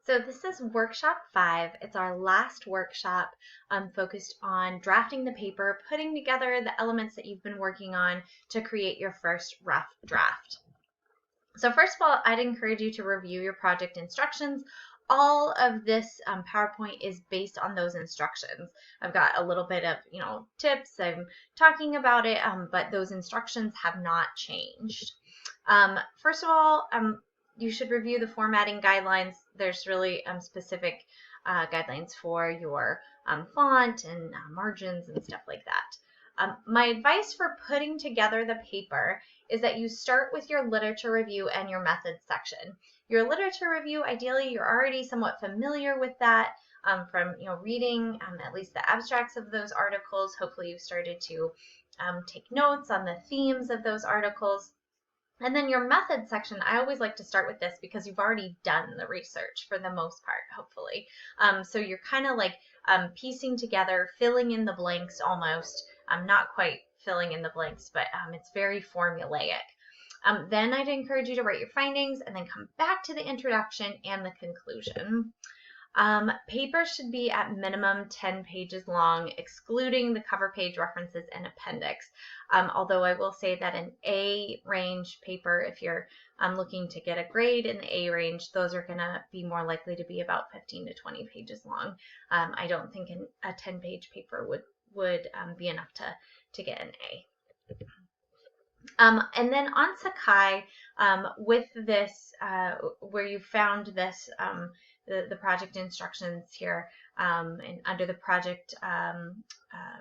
So this is workshop 5. It's our last workshop focused on drafting the paper, putting together the elements that you've been working on to create your first rough draft. So first of all, I'd encourage you to review your project instructions. All of this PowerPoint is based on those instructions. I've got a little bit of, tips. I'm talking about it, but those instructions have not changed. First of all, you should review the formatting guidelines. There's really specific guidelines for your font and margins and stuff like that. My advice for putting together the paper is that you start with your literature review and your methods section. Your literature review, ideally, you're already somewhat familiar with that from reading at least the abstracts of those articles. Hopefully you've started to take notes on the themes of those articles. And then your method section, I always like to start with this because you've already done the research for the most part, hopefully. So you're kind of like piecing together, filling in the blanks almost. Not quite filling in the blanks, but it's very formulaic. Then I'd encourage you to write your findings and then come back to the introduction and the conclusion. Paper should be at minimum 10 pages long, excluding the cover page, references, and appendix. Although I will say that an A range paper, if you're looking to get a grade in the A range, those are going to be more likely to be about 15 to 20 pages long. I don't think a 10-page paper would be enough to get an A. And then on Sakai, with this, where you found this, the project instructions here, and under the project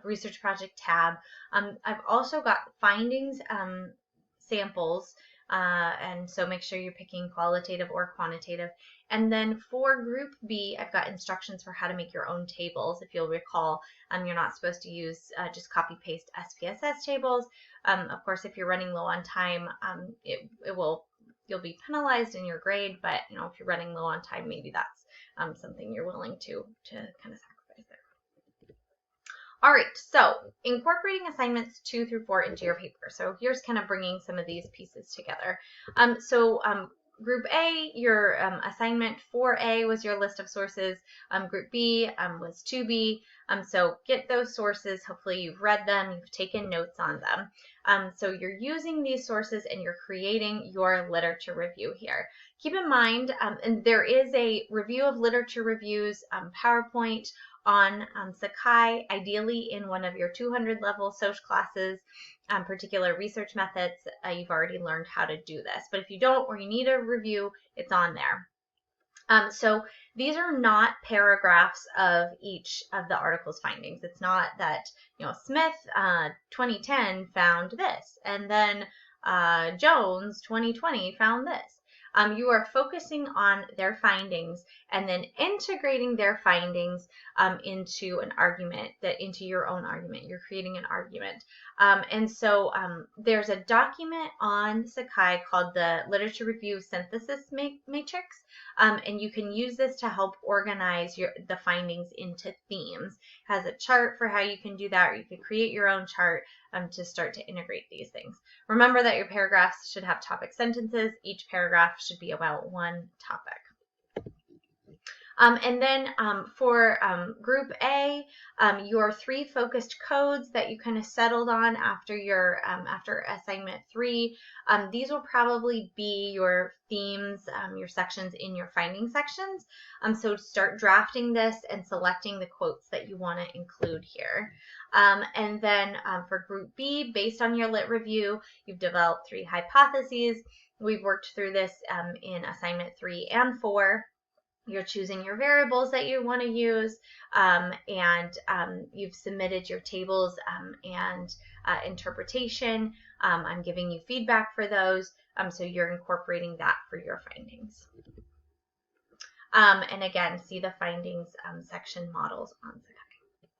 research project tab, I've also got findings samples, and so make sure you're picking qualitative or quantitative. And then for group B, I've got instructions for how to make your own tables. If you'll recall, you're not supposed to use just copy paste SPSS tables. Of course, if you're running low on time, you'll be penalized in your grade, but if you're running low on time, maybe that's something you're willing to kind of sacrifice there. All right, so incorporating assignments 2 through 4 into your paper. So here's kind of bringing some of these pieces together. Group A, your assignment 4A was your list of sources. Group B was 2B. So get those sources. Hopefully you've read them, you've taken notes on them. So you're using these sources and you're creating your literature review here. Keep in mind, and there is a review of literature reviews PowerPoint on Sakai, ideally in one of your 200 level Soc classes, particular research methods. You've already learned how to do this, but if you don't or you need a review, it's on there. So these are not paragraphs of each of the article's findings. It's not that, Smith 2010 found this, and then Jones 2020 found this. You are focusing on their findings and then integrating their findings into an argument, into your own argument. You're creating an argument. And so there's a document on Sakai called the Literature Review Synthesis Matrix, and you can use this to help organize the findings into themes. It has a chart for how you can do that, or you could create your own chart to start to integrate these things. Remember that your paragraphs should have topic sentences. Each paragraph should be about one topic. And then for Group A, your 3 focused codes that you kind of settled on after your after assignment 3, these will probably be your themes, your sections in your finding sections. So start drafting this and selecting the quotes that you want to include here. And then for Group B, based on your lit review, you've developed 3 hypotheses. We've worked through this in assignment 3 and 4. You're choosing your variables that you want to use, and you've submitted your tables and interpretation. I'm giving you feedback for those, so you're incorporating that for your findings. And again, see the findings section models on Sakai.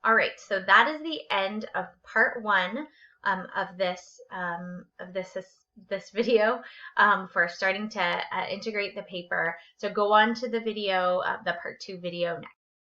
All right, so that is the end of part 1 of this video for starting to integrate the paper. So go on to the video, the part 2 video next.